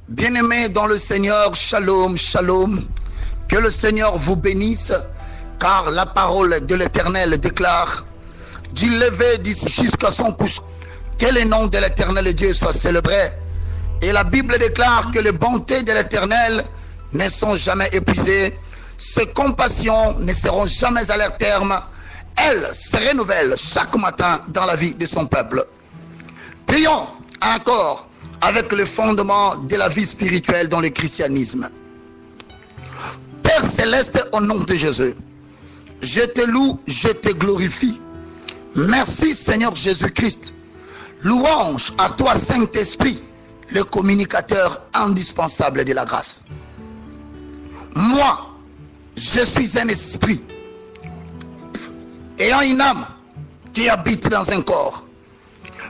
Bien-aimés dans le Seigneur, shalom, shalom. Que le Seigneur vous bénisse, car la parole de l'Éternel déclare du lever jusqu'à son coucher, que le nom de l'Éternel Dieu soit célébré. Et la Bible déclare que les bontés de l'Éternel ne sont jamais épuisées, ses compassions ne seront jamais à leur terme, elles se renouvellent chaque matin dans la vie de son peuple. Prions encore avec le fondement de la vie spirituelle dans le christianisme. Père céleste, au nom de Jésus, je te loue, je te glorifie. Merci Seigneur Jésus-Christ. Louange à toi Saint-Esprit, le communicateur indispensable de la grâce. Moi, je suis un esprit ayant une âme qui habite dans un corps.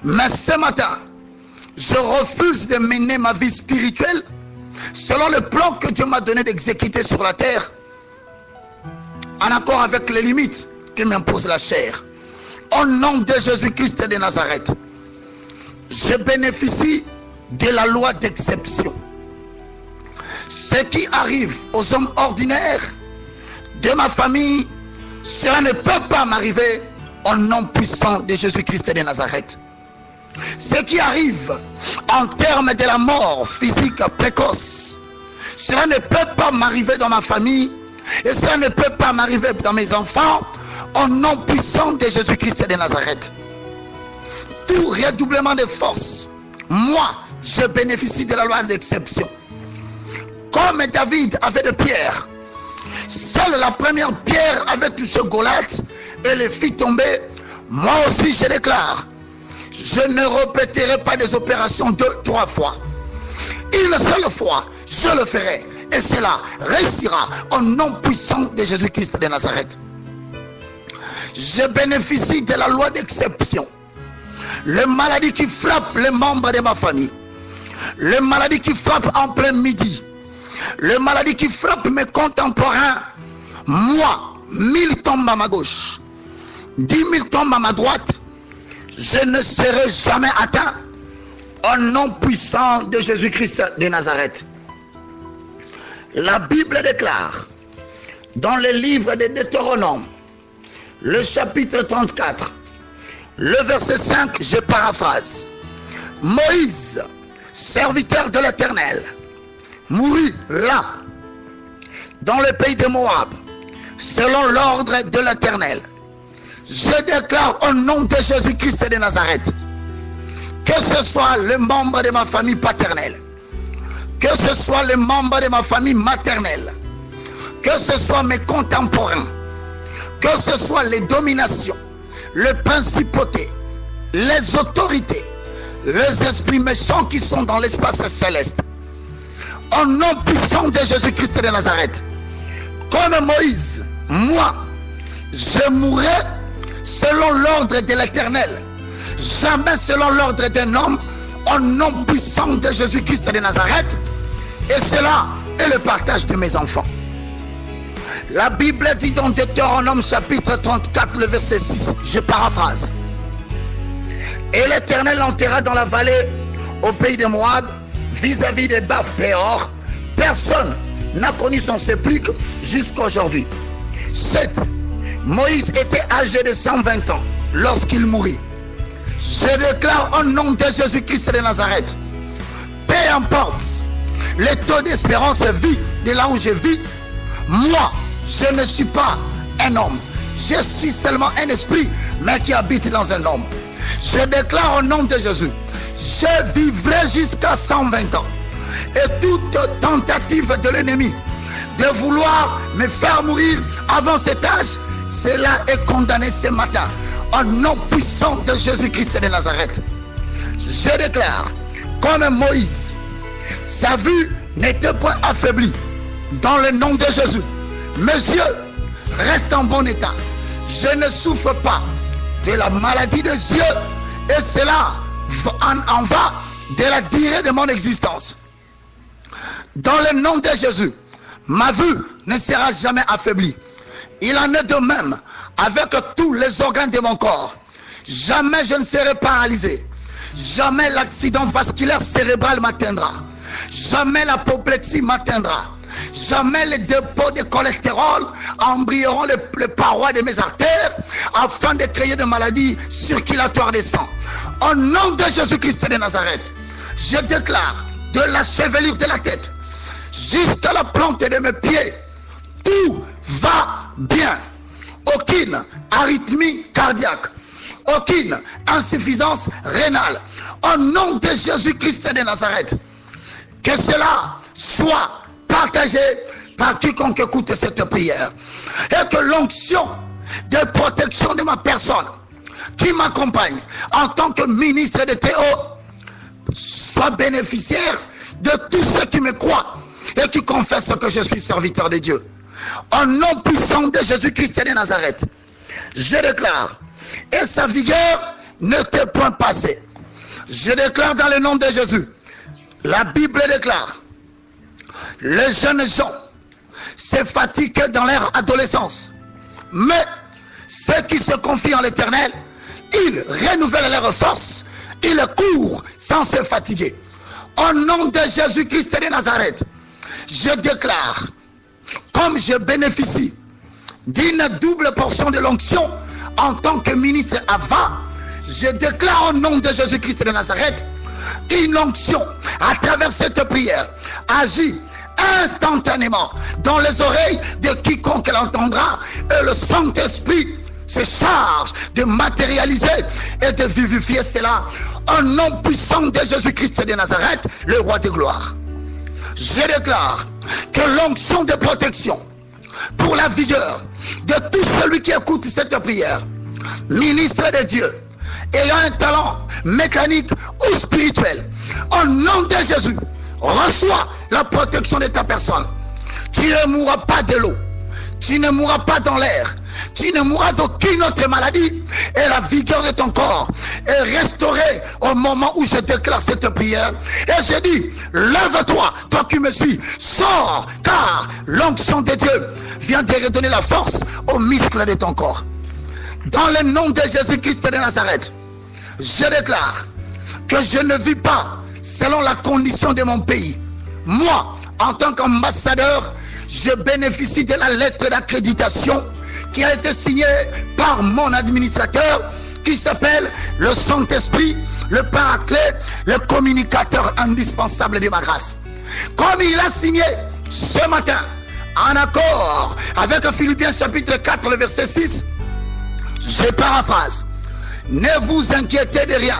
Mais ce matin, je refuse de mener ma vie spirituelle selon le plan que Dieu m'a donné d'exécuter sur la terre, en accord avec les limites que m'impose la chair. Au nom de Jésus-Christ de Nazareth, je bénéficie de la loi d'exception. Ce qui arrive aux hommes ordinaires de ma famille, cela ne peut pas m'arriver au nom puissant de Jésus-Christ de Nazareth. Ce qui arrive en termes de la mort physique précoce, cela ne peut pas m'arriver dans ma famille et cela ne peut pas m'arriver dans mes enfants au nom puissant de Jésus-Christ de Nazareth. Tout redoublement de force, moi, je bénéficie de la loi d'exception. Comme David avait de pierre, seule la première pierre avait touché Goliath et le fit tomber. Moi aussi je déclare, je ne répéterai pas des opérations 2-3 fois. Une seule fois, je le ferai. Et cela réussira au nom puissant de Jésus-Christ de Nazareth. Je bénéficie de la loi d'exception. Les maladies qui frappent les membres de ma famille, les maladies qui frappent en plein midi, les maladies qui frappent mes contemporains, moi, 1000 tombes à ma gauche, 10 000 tombes à ma droite, je ne serai jamais atteint au nom puissant de Jésus-Christ de Nazareth. La Bible déclare dans le livre de Deutéronome, le chapitre 34, le verset 5, je paraphrase. Moïse, serviteur de l'Éternel, mourut là, dans le pays de Moab, selon l'ordre de l'Éternel. Je déclare au nom de Jésus-Christ de Nazareth, que ce soit les membres de ma famille paternelle, que ce soit les membres de ma famille maternelle, que ce soit mes contemporains, que ce soit les dominations, les principautés, les autorités, les esprits méchants qui sont dans l'espace céleste, au nom puissant de Jésus-Christ de Nazareth, comme Moïse, moi, je mourrai selon l'ordre de l'Éternel, jamais selon l'ordre d'un homme, au nom puissant de Jésus-Christ de Nazareth. Et cela est le partage de mes enfants. La Bible dit dans Deutéronome chapitre 34, le verset 6, je paraphrase. Et l'Éternel enterra dans la vallée au pays de Moab, vis-à-vis de Bath-Péor. Personne n'a connu son sépulcre jusqu'à aujourd'hui. 7. Moïse était âgé de 120 ans lorsqu'il mourit. Je déclare au nom de Jésus-Christ de Nazareth, peu importe le taux d'espérance de vie de là où je vis, moi, je ne suis pas un homme. Je suis seulement un esprit, mais qui habite dans un homme. Je déclare au nom de Jésus, je vivrai jusqu'à 120 ans. Et toute tentative de l'ennemi de vouloir me faire mourir avant cet âge, cela est condamné ce matin. Au nom puissant de Jésus-Christ de Nazareth, je déclare, comme Moïse, sa vue n'était point affaiblie. Dans le nom de Jésus, mes yeux restent en bon état. Je ne souffre pas de la maladie des yeux, et cela en va de la durée de mon existence. Dans le nom de Jésus, ma vue ne sera jamais affaiblie. Il en est de même avec tous les organes de mon corps. Jamais je ne serai paralysé. Jamais l'accident vasculaire cérébral m'atteindra. Jamais l'apoplexie m'atteindra. Jamais les dépôts de cholestérol embrayeront les parois de mes artères afin de créer des maladies circulatoires des sangs. Au nom de Jésus-Christ de Nazareth, je déclare de la chevelure de la tête jusqu'à la plante de mes pieds, tout va bien. Aucune arythmie cardiaque, aucune insuffisance rénale. Au nom de Jésus-Christ de Nazareth, que cela soit partagé par quiconque écoute cette prière. Et que l'onction de protection de ma personne qui m'accompagne en tant que ministre de Théo soit bénéficiaire de tous ceux qui me croient et qui confessent que je suis serviteur de Dieu. Au nom puissant de Jésus-Christ de Nazareth, je déclare, et sa vigueur ne t'est point passée. Je déclare dans le nom de Jésus, la Bible déclare, les jeunes gens se fatiguent dans leur adolescence, mais ceux qui se confient en l'Éternel, ils renouvellent leurs forces, ils courent sans se fatiguer. Au nom de Jésus-Christ de Nazareth, je déclare, comme je bénéficie d'une double portion de l'onction en tant que ministre avant, je déclare au nom de Jésus-Christ de Nazareth, une onction à travers cette prière agit instantanément dans les oreilles de quiconque l'entendra, et le Saint-Esprit se charge de matérialiser et de vivifier cela au nom puissant de Jésus-Christ de Nazareth, le roi de gloire. Je déclare que l'onction de protection pour la vigueur de tout celui qui écoute cette prière, ministre de Dieu, ayant un talent mécanique ou spirituel, au nom de Jésus, reçois la protection de ta personne. Tu ne mourras pas de l'eau, tu ne mourras pas dans l'air, tu ne mourras d'aucune autre maladie, et la vigueur de ton corps est restaurée au moment où je déclare cette prière. Et je dis, lève-toi, toi qui me suis, sors, car l'onction de Dieu vient de redonner la force aux muscles de ton corps. Dans le nom de Jésus-Christ de Nazareth, je déclare que je ne vis pas selon la condition de mon pays. Moi, en tant qu'ambassadeur, je bénéficie de la lettre d'accréditation qui a été signée par mon administrateur, qui s'appelle le Saint-Esprit, le Paraclet, le communicateur indispensable de ma grâce. Comme il a signé ce matin, en accord avec Philippiens chapitre 4, le verset 6, je paraphrase, ne vous inquiétez de rien.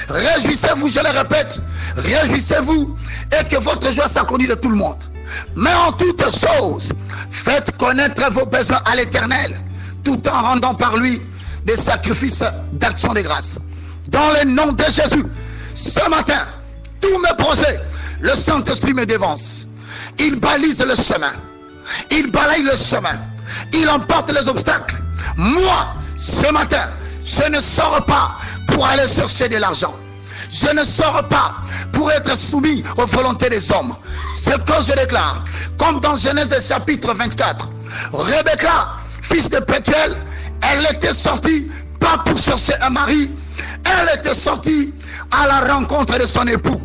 Réjouissez-vous, je le répète, réjouissez-vous et que votre joie s'accordie de tout le monde. Mais en toutes choses, faites connaître vos besoins à l'Éternel, tout en rendant par lui des sacrifices d'action de grâce. Dans le nom de Jésus, ce matin, tous mes projets, le Saint-Esprit me dévance. Il balise le chemin, il balaye le chemin, il emporte les obstacles. Moi, ce matin, je ne sors pas pour aller chercher de l'argent. Je ne sors pas pour être soumis aux volontés des hommes. Ce que je déclare, comme dans Genèse chapitre 24, Rebecca, fils de Pétuel, elle était sortie pas pour chercher un mari, elle était sortie à la rencontre de son époux.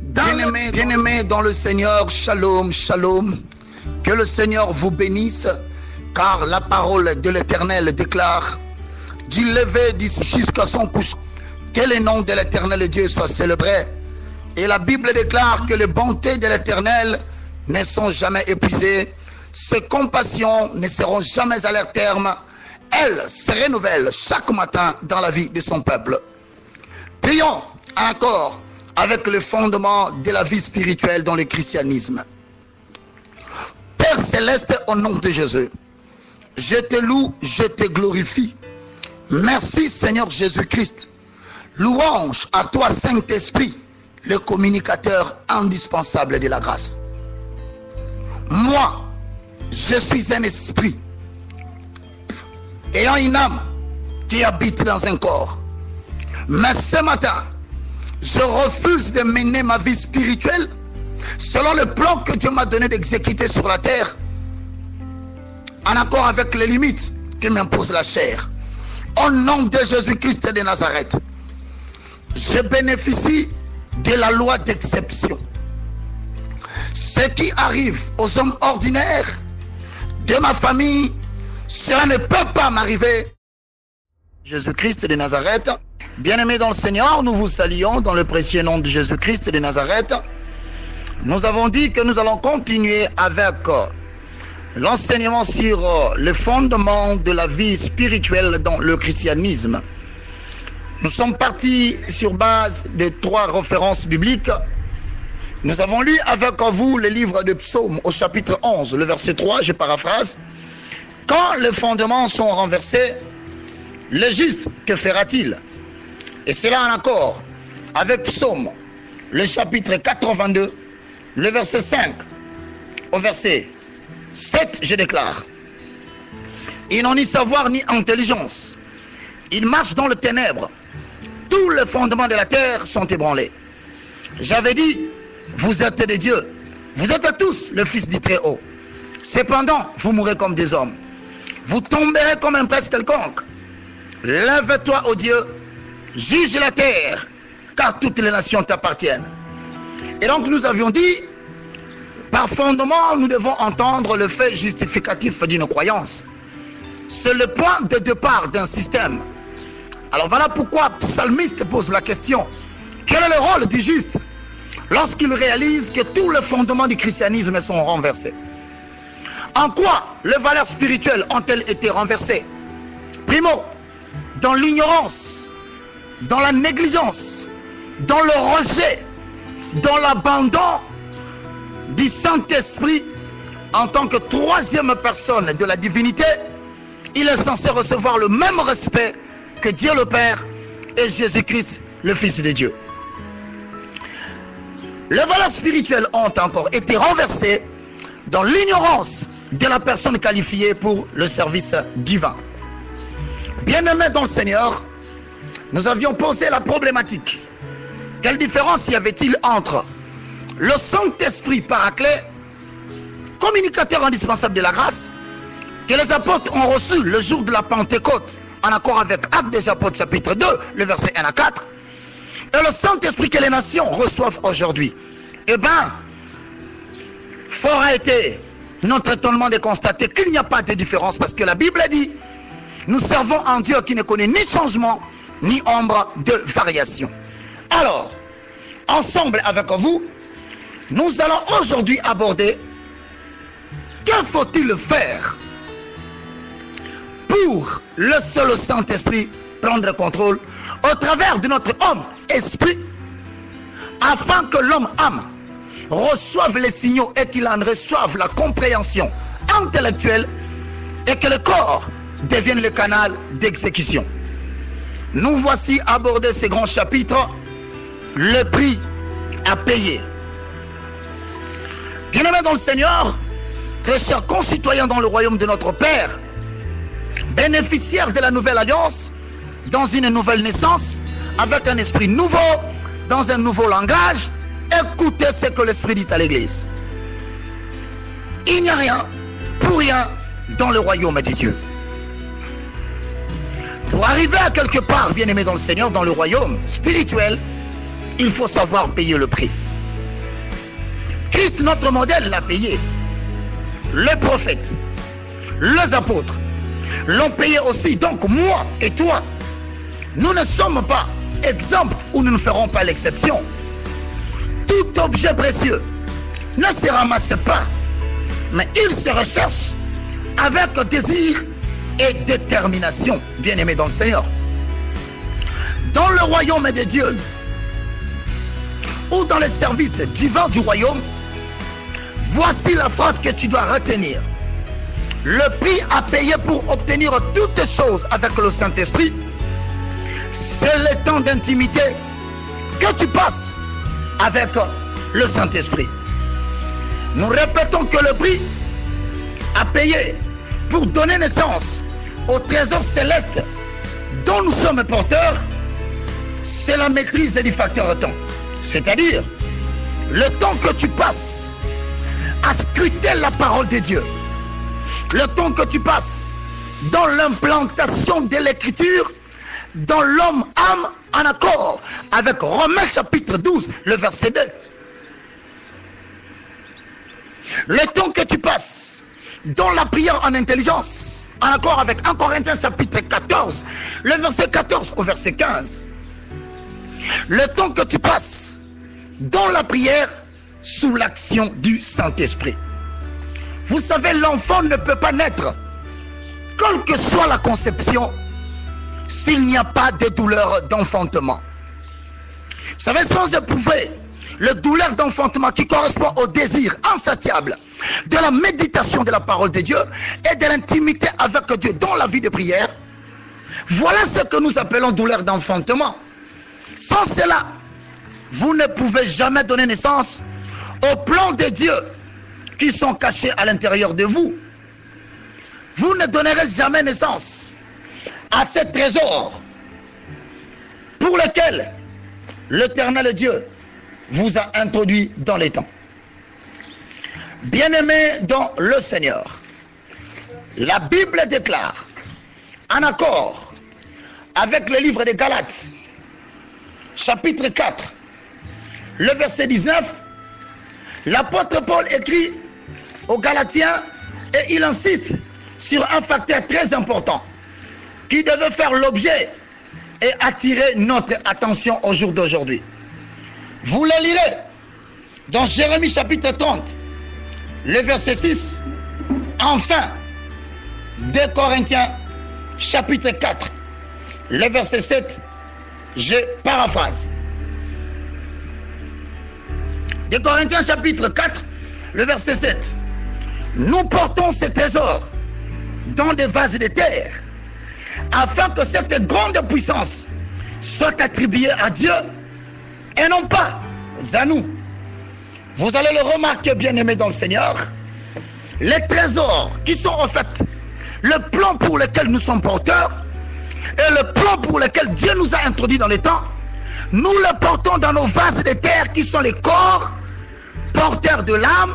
Bien-aimés dans le Seigneur, shalom, shalom. Que le Seigneur vous bénisse, car la parole de l'Éternel déclare, du lever jusqu'à son coucher, que le nom de l'Éternel Dieu soit célébré. Et la Bible déclare que les bontés de l'Éternel ne sont jamais épuisées, ses compassions ne seront jamais à leur terme, elles se renouvellent chaque matin dans la vie de son peuple. Prions encore avec le fondement de la vie spirituelle dans le christianisme. Père céleste, au nom de Jésus, je te loue, je te glorifie. Merci Seigneur Jésus-Christ. Louange à toi Saint-Esprit, le communicateur indispensable de la grâce. Moi, je suis un esprit ayant une âme qui habite dans un corps. Mais ce matin, je refuse de mener ma vie spirituelle selon le plan que Dieu m'a donné d'exécuter sur la terre, en accord avec les limites que m'impose la chair. Au nom de Jésus-Christ de Nazareth, je bénéficie de la loi d'exception. Ce qui arrive aux hommes ordinaires de ma famille, cela ne peut pas m'arriver. Jésus-Christ de Nazareth, bien-aimés dans le Seigneur, nous vous saluons dans le précieux nom de Jésus-Christ de Nazareth. Nous avons dit que nous allons continuer avec l'enseignement sur le fondement de la vie spirituelle dans le christianisme. Nous sommes partis sur base de 3 références bibliques. Nous avons lu avec vous le livre de Psaumes au chapitre 11, le verset 3, je paraphrase. Quand les fondements sont renversés, le juste, que fera-t-il? Et c'est là en accord avec Psaume, le chapitre 82, le verset 5 au verset 7, je déclare. Ils n'ont ni savoir ni intelligence. Ils marchent dans les ténèbres. Tous les fondements de la terre sont ébranlés. J'avais dit, vous êtes des dieux. Vous êtes tous le Fils du Très-Haut. Cependant, vous mourrez comme des hommes. Vous tomberez comme un prince quelconque. Lève-toi, ô Dieu, juge la terre, car toutes les nations t'appartiennent. Et donc nous avions dit, par fondement, nous devons entendre le fait justificatif d'une croyance. C'est le point de départ d'un système. Alors voilà pourquoi le psalmiste pose la question, quel est le rôle du juste lorsqu'il réalise que tous les fondements du christianisme sont renversés? En quoi les valeurs spirituelles ont-elles été renversées? Primo, dans l'ignorance, dans la négligence, dans le rejet, dans l'abandon du Saint-Esprit en tant que 3e personne de la divinité. Il est censé recevoir le même respect que Dieu le Père et Jésus-Christ, le Fils de Dieu. Les valeurs spirituelles ont encore été renversées dans l'ignorance de la personne qualifiée pour le service divin. Bien-aimés dans le Seigneur, nous avions posé la problématique. Quelle différence y avait-il entre le Saint-Esprit Paraclet, communicateur indispensable de la grâce, que les apôtres ont reçu le jour de la Pentecôte, en accord avec Actes des Apôtres chapitre 2, le verset 1 à 4, et le Saint-Esprit que les nations reçoivent aujourd'hui? Eh bien, fort a été notre étonnement de constater qu'il n'y a pas de différence, parce que la Bible dit, nous servons un Dieu qui ne connaît ni changement, ni ombre de variation. Alors, ensemble avec vous, nous allons aujourd'hui aborder que faut-il faire pour le seul Saint-Esprit prendre contrôle au travers de notre homme esprit, afin que l'homme âme reçoive les signaux et qu'il en reçoive la compréhension intellectuelle et que le corps devienne le canal d'exécution. Nous voici aborder ce grand chapitre, le prix à payer. Bien-aimés dans le Seigneur, très chers concitoyens dans le royaume de notre Père, bénéficiaires de la nouvelle alliance, dans une nouvelle naissance, avec un esprit nouveau, dans un nouveau langage, écoutez ce que l'Esprit dit à l'Église. Il n'y a rien pour rien dans le royaume de Dieu. Pour arriver à quelque part, bien-aimé dans le Seigneur, dans le royaume spirituel, il faut savoir payer le prix. Christ, notre modèle, l'a payé. Les prophètes, les apôtres l'ont payé aussi. Donc moi et toi, nous ne sommes pas exempts ou nous ne ferons pas l'exception. Tout objet précieux ne se ramasse pas, mais il se recherche avec désir et détermination, bien-aimé dans le Seigneur. Dans le royaume de Dieu, ou dans les services divins du royaume, voici la phrase que tu dois retenir. Le prix à payer pour obtenir toutes choses avec le Saint-Esprit, c'est le temps d'intimité que tu passes avec le Saint-Esprit. Nous répétons que le prix à payer pour donner naissance au trésor céleste dont nous sommes porteurs, c'est la maîtrise du facteur temps. C'est-à-dire le temps que tu passes à scruter la parole de Dieu, le temps que tu passes dans l'implantation de l'écriture, dans l'homme âme en accord avec Romains chapitre 12, le verset 2. Le temps que tu passes dans la prière en intelligence, en accord avec 1 Corinthiens chapitre 14, le verset 14 au verset 15. Le temps que tu passes dans la prière sous l'action du Saint-Esprit. Vous savez, l'enfant ne peut pas naître, quelle que soit la conception, s'il n'y a pas de douleur d'enfantement. Vous savez, sans éprouver le douleur d'enfantement qui correspond au désir insatiable de la méditation de la parole de Dieu et de l'intimité avec Dieu dans la vie de prière, voilà ce que nous appelons douleur d'enfantement. Sans cela, vous ne pouvez jamais donner naissance aux plans de Dieu qui sont cachés à l'intérieur de vous. Vous ne donnerez jamais naissance à ces trésors pour lesquels l'Éternel Dieu vous a introduit dans les temps. Bien-aimés dans le Seigneur, la Bible déclare, en accord avec le livre des Galates, chapitre 4, le verset 19, l'apôtre Paul écrit aux Galatiens et il insiste sur un facteur très important qui devait faire l'objet et attirer notre attention au jour d'aujourd'hui. Vous le lirez dans Jérémie chapitre 30, le verset 6. Enfin, 2 Corinthiens chapitre 4, le verset 7. Je paraphrase. 2 Corinthiens chapitre 4, le verset 7. Nous portons ces trésors dans des vases de terre, afin que cette grande puissance soit attribuée à Dieu et non pas à nous. Vous allez le remarquer, bien-aimés dans le Seigneur, les trésors qui sont en fait le plan pour lequel nous sommes porteurs et le plan pour lequel Dieu nous a introduits dans les temps, nous le portons dans nos vases de terre qui sont les corps porteurs de l'âme,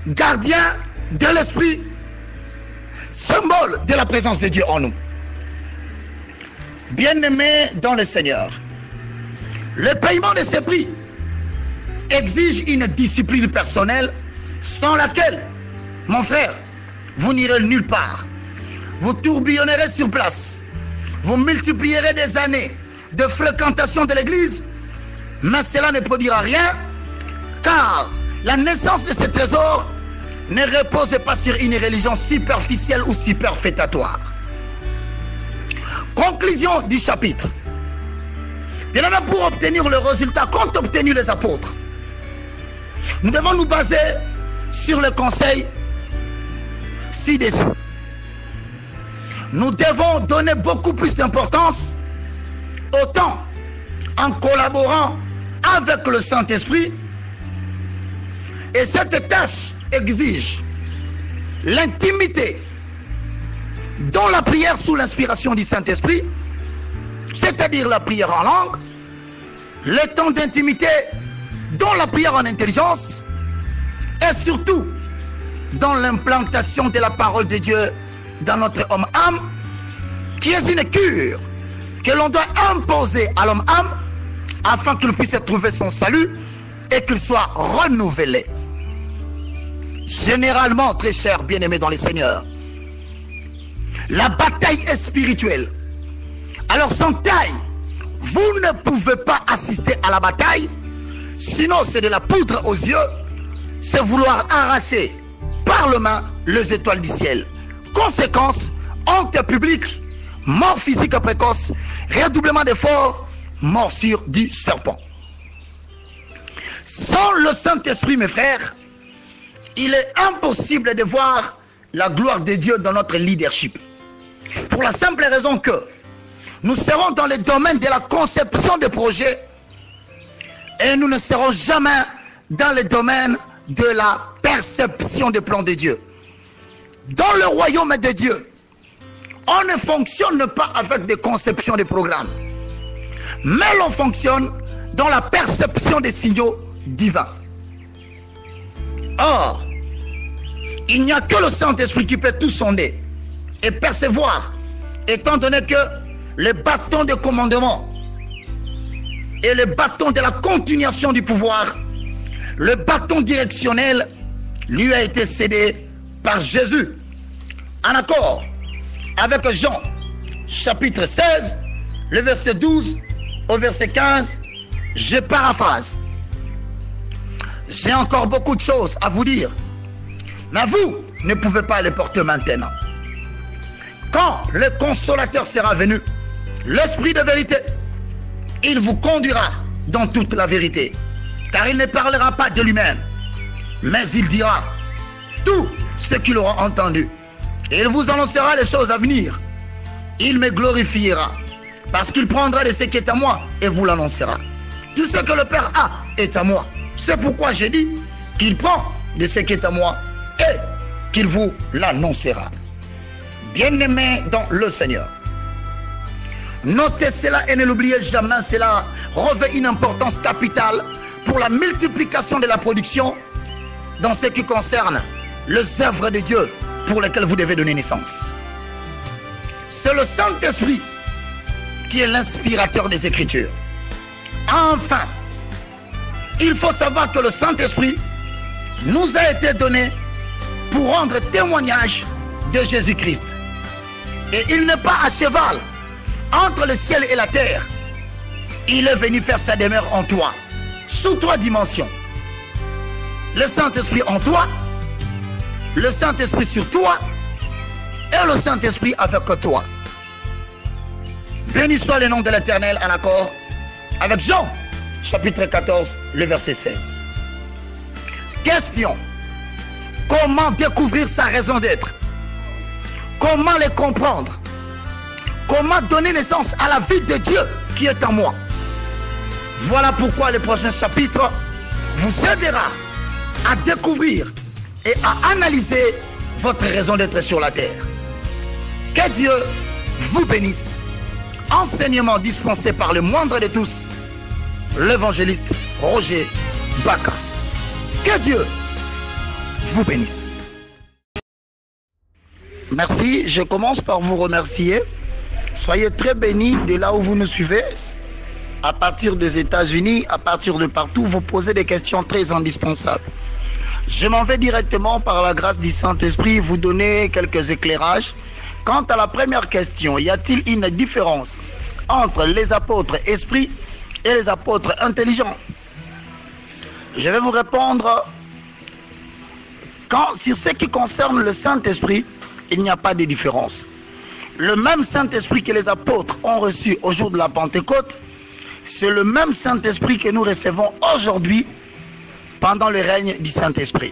gardiens de l'esprit, symbole de la présence de Dieu en nous. Bien-aimés dans le Seigneur, le paiement de ces prix exige une discipline personnelle sans laquelle, mon frère, vous n'irez nulle part. Vous tourbillonnerez sur place. Vous multiplierez des années de fréquentation de l'église, mais cela ne produira rien, car la naissance de ces trésors ne repose pas sur une religion superficielle ou superfétatoire. Conclusion du chapitre. Bien aimé, pour obtenir le résultat qu'ont obtenu les apôtres, nous devons nous baser sur le conseil ci-dessous. Nous devons donner beaucoup plus d'importance au temps en collaborant avec le Saint-Esprit, et cette tâche exige l'intimité dans la prière sous l'inspiration du Saint-Esprit, c'est-à-dire la prière en langue, le temps d'intimité dans la prière en intelligence, et surtout dans l'implantation de la parole de Dieu dans notre homme-âme, qui est une cure que l'on doit imposer à l'homme-âme afin qu'il puisse trouver son salut et qu'il soit renouvelé. Généralement, très chers bien-aimés dans les Seigneurs, la bataille est spirituelle. Alors sans taille, vous ne pouvez pas assister à la bataille, sinon c'est de la poudre aux yeux, c'est vouloir arracher par le main les étoiles du ciel. Conséquence, honte publique, mort physique précoce, redoublement d'efforts, morsure du serpent. Sans le Saint-Esprit, mes frères, il est impossible de voir la gloire de Dieu dans notre leadership. Pour la simple raison que nous serons dans le domaine de la conception de projets et nous ne serons jamais dans le domaine de la perception des plans de Dieu. Dans le royaume de Dieu, on ne fonctionne pas avec des conceptions de programmes, mais l'on fonctionne dans la perception des signaux divins. Or, il n'y a que le Saint-Esprit qui peut tout sonder et percevoir, étant donné que le bâton de commandement et le bâton de la continuation du pouvoir, le bâton directionnel lui a été cédé par Jésus, en accord avec Jean, chapitre 16, le verset 12 au verset 15. Je paraphrase. J'ai encore beaucoup de choses à vous dire, mais vous ne pouvez pas les porter maintenant. Quand le consolateur sera venu, l'Esprit de vérité, il vous conduira dans toute la vérité, car il ne parlera pas de lui-même, mais il dira tout ce qu'il aura entendu, et il vous annoncera les choses à venir. Il me glorifiera, parce qu'il prendra de ce qui est à moi et vous l'annoncera. Tout ce que le Père a est à moi. C'est pourquoi j'ai dit qu'il prend de ce qui est à moi et qu'il vous l'annoncera. Bien-aimés dans le Seigneur, notez cela et ne l'oubliez jamais. Cela revêt une importance capitale pour la multiplication de la production dans ce qui concerne les œuvres de Dieu pour lesquelles vous devez donner naissance. C'est le Saint-Esprit qui est l'inspirateur des Écritures. Enfin, il faut savoir que le Saint-Esprit nous a été donné pour rendre témoignage de Jésus-Christ. Et il n'est pas à cheval entre le ciel et la terre. Il est venu faire sa demeure en toi, sous 3 dimensions. Le Saint-Esprit en toi, le Saint-Esprit sur toi et le Saint-Esprit avec toi. Béni soit le nom de l'Éternel en accord avec Jean, chapitre 14, le verset 16. Question. Comment découvrir sa raison d'être? Comment les comprendre? Comment donner naissance à la vie de Dieu qui est en moi? Voilà pourquoi le prochain chapitre vous aidera à découvrir et à analyser votre raison d'être sur la terre. Que Dieu vous bénisse. Enseignement dispensé par le moindre de tous, l'évangéliste Roger Baka. Que Dieu vous bénisse. Merci, je commence par vous remercier. Soyez très bénis de là où vous nous suivez. À partir des États-Unis, à partir de partout, vous posez des questions très indispensables. Je m'en vais directement par la grâce du Saint-Esprit vous donner quelques éclairages. Quant à la première question, y a-t-il une différence entre les apôtres esprits et les apôtres intelligents? Je vais vous répondre. Sur ce qui concerne le Saint-Esprit, il n'y a pas de différence. Le même Saint-Esprit que les apôtres ont reçu au jour de la Pentecôte, c'est le même Saint-Esprit que nous recevons aujourd'hui pendant le règne du Saint-Esprit.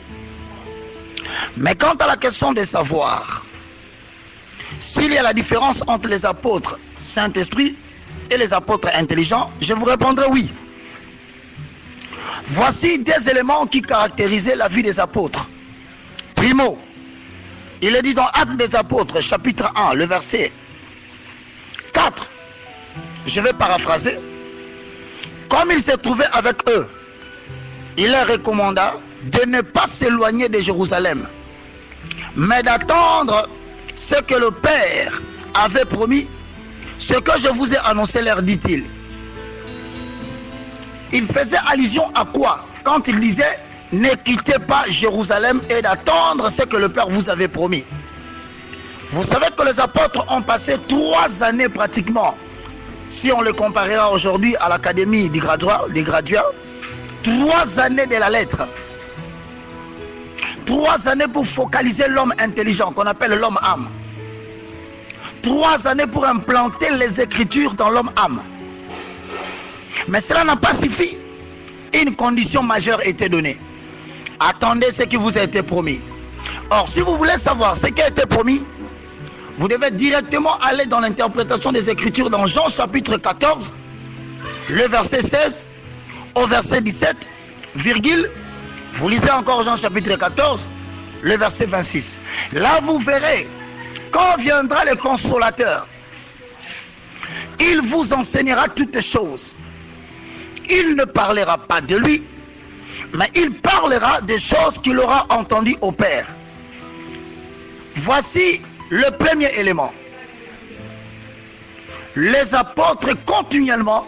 Mais quant à la question de savoir s'il y a la différence entre les apôtres Saint-Esprit et les apôtres intelligents, je vous répondrai oui. Voici des éléments qui caractérisaient la vie des apôtres. Primo, il est dit dans Actes des Apôtres, chapitre 1, le verset 4. Je vais paraphraser. Comme il s'est trouvé avec eux, il leur recommanda de ne pas s'éloigner de Jérusalem, mais d'attendre ce que le Père avait promis, ce que je vous ai annoncé, leur dit-il. Il faisait allusion à quoi quand il disait « Ne quittez pas Jérusalem et d'attendre ce que le Père vous avait promis ». Vous savez que les apôtres ont passé 3 années pratiquement, si on le comparera aujourd'hui à l'académie des graduats, 3 années de la lettre. 3 années pour focaliser l'homme intelligent, qu'on appelle l'homme âme. 3 années pour implanter les Écritures dans l'homme âme. Mais cela n'a pas suffi. Une condition majeure était donnée. Attendez ce qui vous a été promis. Or, si vous voulez savoir ce qui a été promis, vous devez directement aller dans l'interprétation des Écritures dans Jean chapitre 14, le verset 16 au verset 17, virgule. Vous lisez encore Jean chapitre 14, le verset 26. Là, vous verrez, quand viendra le consolateur, il vous enseignera toutes choses. Il ne parlera pas de lui, mais il parlera des choses qu'il aura entendues au Père. Voici le premier élément. Les apôtres continuellement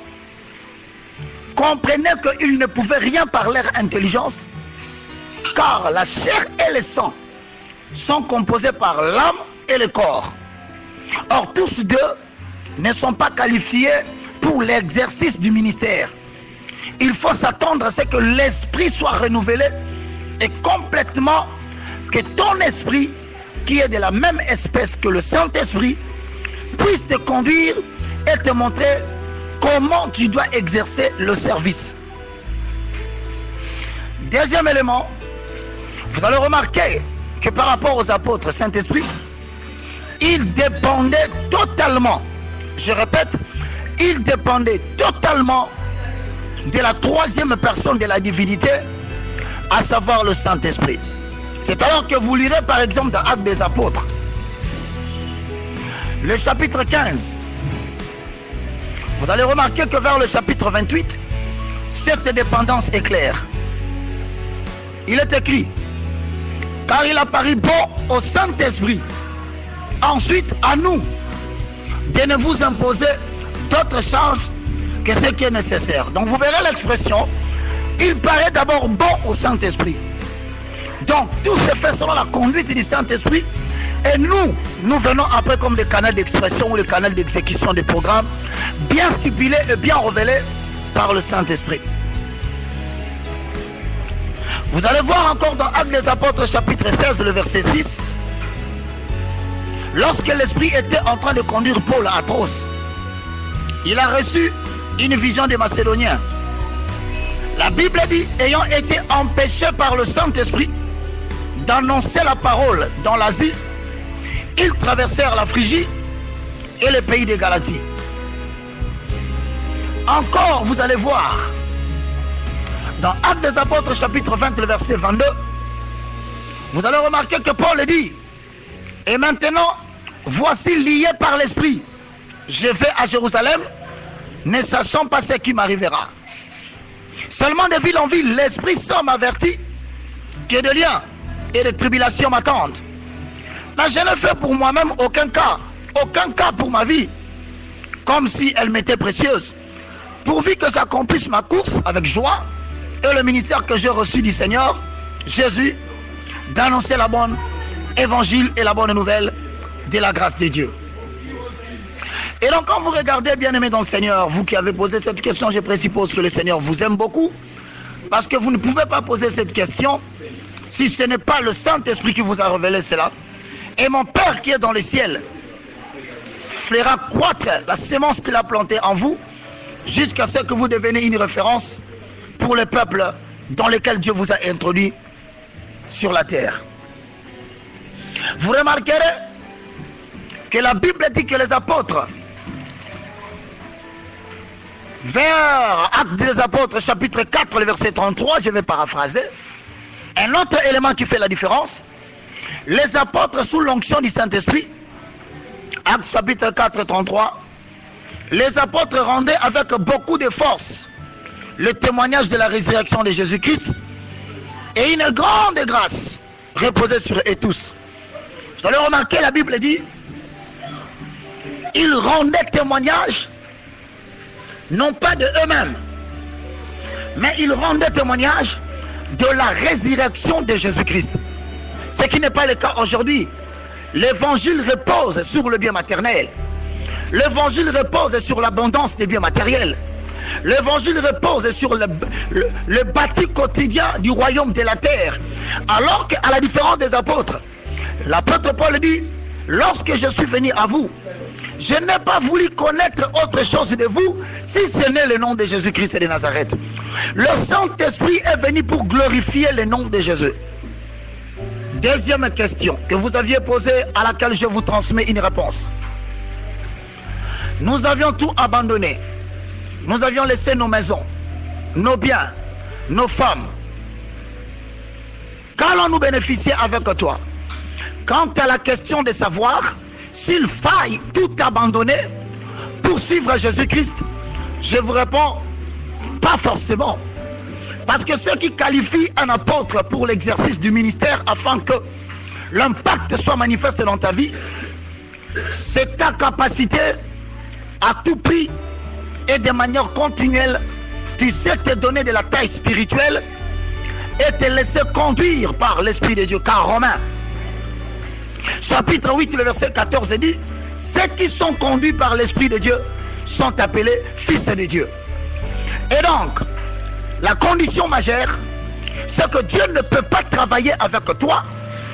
comprenaient qu'ils ne pouvaient rien par leur intelligence, Car la chair et le sang sont composés par l'âme et le corps. Or, tous deux ne sont pas qualifiés pour l'exercice du ministère. Il faut s'attendre à ce que l'esprit soit renouvelé et complètement que ton esprit, qui est de la même espèce que le Saint-Esprit, puisse te conduire et te montrer comment tu dois exercer le service. Deuxième élément, vous allez remarquer que par rapport aux apôtres Saint-Esprit, ils dépendaient totalement, je répète, ils dépendaient totalement de la troisième personne de la divinité, à savoir le Saint-Esprit. C'est alors que vous lirez par exemple dans Actes des Apôtres, le chapitre 15. Vous allez remarquer que vers le chapitre 28, cette dépendance est claire. Il est écrit, car il a paru bon au Saint-Esprit, ensuite à nous, de ne vous imposer d'autres charges que ce qui est nécessaire. Donc vous verrez l'expression, il paraît d'abord bon au Saint-Esprit. Donc tout se fait selon la conduite du Saint-Esprit, et nous venons après comme des canaux d'expression ou les canaux d'exécution des programmes bien stipulés et bien révélés par le Saint-Esprit. Vous allez voir encore dans Actes des Apôtres chapitre 16 le verset 6, lorsque l'Esprit était en train de conduire Paul à Athos, il a reçu une vision des Macédoniens. La Bible dit, ayant été empêchés par le Saint-Esprit d'annoncer la parole dans l'Asie, ils traversèrent la Phrygie et le pays de Galatie. Encore, vous allez voir, dans Actes des Apôtres chapitre 20, le verset 22, vous allez remarquer que Paul dit, et maintenant, voici lié par l'Esprit, je vais à Jérusalem, ne sachant pas ce qui m'arrivera. Seulement de ville en ville, l'Esprit Saint m'avertit que de liens et de tribulations m'attendent. Mais je ne fais pour moi-même aucun cas pour ma vie, comme si elle m'était précieuse, pourvu que j'accomplisse ma course avec joie et le ministère que j'ai reçu du Seigneur Jésus, d'annoncer la bonne évangile et la bonne nouvelle de la grâce de Dieu. Et donc quand vous regardez, bien aimés dans le Seigneur, vous qui avez posé cette question, je présuppose que le Seigneur vous aime beaucoup, parce que vous ne pouvez pas poser cette question si ce n'est pas le Saint-Esprit qui vous a révélé cela. Et mon Père qui est dans les ciels fera croître la sémence qu'il a plantée en vous, jusqu'à ce que vous deveniez une référence pour le peuple dans lequel Dieu vous a introduit sur la terre. Vous remarquerez que la Bible dit que les apôtres, vers Actes des Apôtres chapitre 4 le verset 33, je vais paraphraser, un autre élément qui fait la différence, les apôtres sous l'onction du Saint-Esprit, Actes chapitre 4 33, les apôtres rendaient avec beaucoup de force le témoignage de la résurrection de Jésus-Christ, et une grande grâce reposait sur eux tous. Vous allez remarquer, la Bible dit, ils rendaient témoignage non pas de eux-mêmes, mais ils rendaient témoignage de la résurrection de Jésus-Christ. Ce qui n'est pas le cas aujourd'hui. L'évangile repose sur le bien maternel. L'évangile repose sur l'abondance des biens matériels. L'évangile repose sur le bâti quotidien du royaume de la terre. Alors qu'à la différence des apôtres, l'apôtre Paul dit, lorsque je suis venu à vous, je n'ai pas voulu connaître autre chose de vous, si ce n'est le nom de Jésus-Christ et de Nazareth. Le Saint-Esprit est venu pour glorifier le nom de Jésus. Deuxième question que vous aviez posée, à laquelle je vous transmets une réponse. Nous avions tout abandonné. Nous avions laissé nos maisons, nos biens, nos femmes. Qu'allons-nous bénéficier avec toi? Quant à la question de savoir s'il faille tout abandonner pour suivre Jésus-Christ, je vous réponds, pas forcément. Parce que ce qui qualifie un apôtre pour l'exercice du ministère afin que l'impact soit manifeste dans ta vie, c'est ta capacité à tout prix et de manière continuelle, tu sais te donner de la taille spirituelle et te laisser conduire par l'Esprit de Dieu. Car Romains, chapitre 8, le verset 14 dit, ceux qui sont conduits par l'Esprit de Dieu sont appelés fils de Dieu. Et donc, la condition majeure, c'est que Dieu ne peut pas travailler avec toi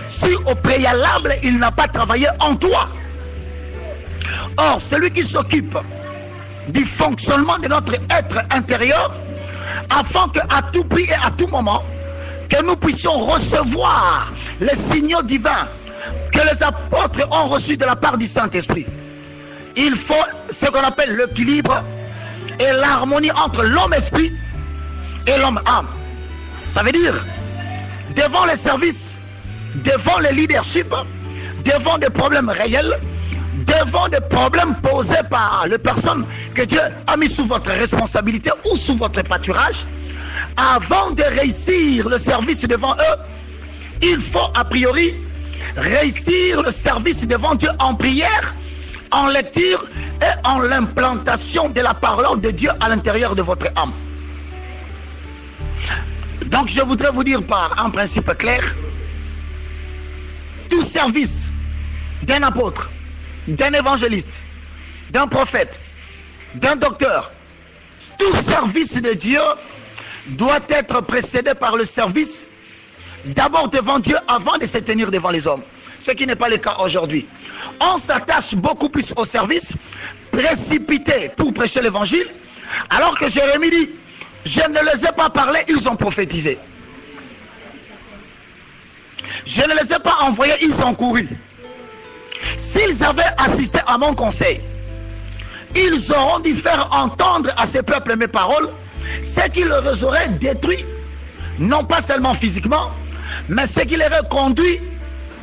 si au préalable, il n'a pas travaillé en toi. Or, celui qui s'occupe du fonctionnement de notre être intérieur, afin qu'à tout prix et à tout moment, que nous puissions recevoir les signaux divins que les apôtres ont reçus de la part du Saint-Esprit. Il faut ce qu'on appelle l'équilibre et l'harmonie entre l'homme-esprit et l'homme-âme. Ça veut dire, devant les services, devant le leadership, devant des problèmes réels, devant des problèmes posés par les personnes que Dieu a mis sous votre responsabilité ou sous votre pâturage, avant de réussir le service devant eux, il faut a priori réussir le service devant Dieu en prière, en lecture et en l'implantation de la parole de Dieu à l'intérieur de votre âme. Donc je voudrais vous dire par un principe clair, tout service d'un apôtre, d'un évangéliste, d'un prophète, d'un docteur, tout service de Dieu doit être précédé par le service d'abord devant Dieu avant de se tenir devant les hommes. Ce qui n'est pas le cas aujourd'hui. On s'attache beaucoup plus au service précipité pour prêcher l'évangile, alors que Jérémie dit, je ne les ai pas parlé, ils ont prophétisé. Je ne les ai pas envoyés, ils ont couru. S'ils avaient assisté à mon conseil, ils auront dû faire entendre à ce peuple mes paroles, ce qui les aurait détruits, non pas seulement physiquement, mais ce qui les aurait conduits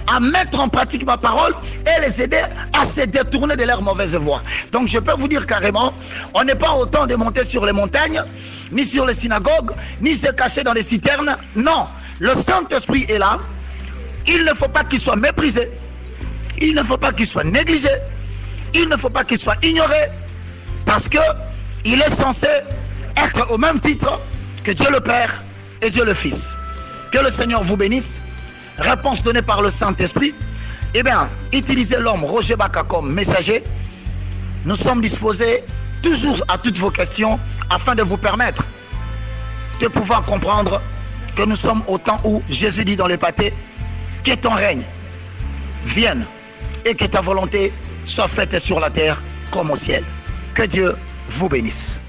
à mettre en pratique ma parole et les aider à se détourner de leur mauvaise voie. Donc je peux vous dire carrément, on n'est pas au temps de monter sur les montagnes, ni sur les synagogues, ni se cacher dans les citernes. Non, le Saint-Esprit est là. Il ne faut pas qu'il soit méprisé. Il ne faut pas qu'il soit négligé. Il ne faut pas qu'il soit ignoré. Parce qu'il est censé être au même titre que Dieu le Père et Dieu le Fils. Que le Seigneur vous bénisse. Réponse donnée par le Saint-Esprit. Eh bien, utilisez l'homme Roger Baka comme messager. Nous sommes disposés toujours à toutes vos questions afin de vous permettre de pouvoir comprendre que nous sommes au temps où Jésus dit dans les pâtés, que ton règne vienne et que ta volonté soit faite sur la terre comme au ciel. Que Dieu vous bénisse.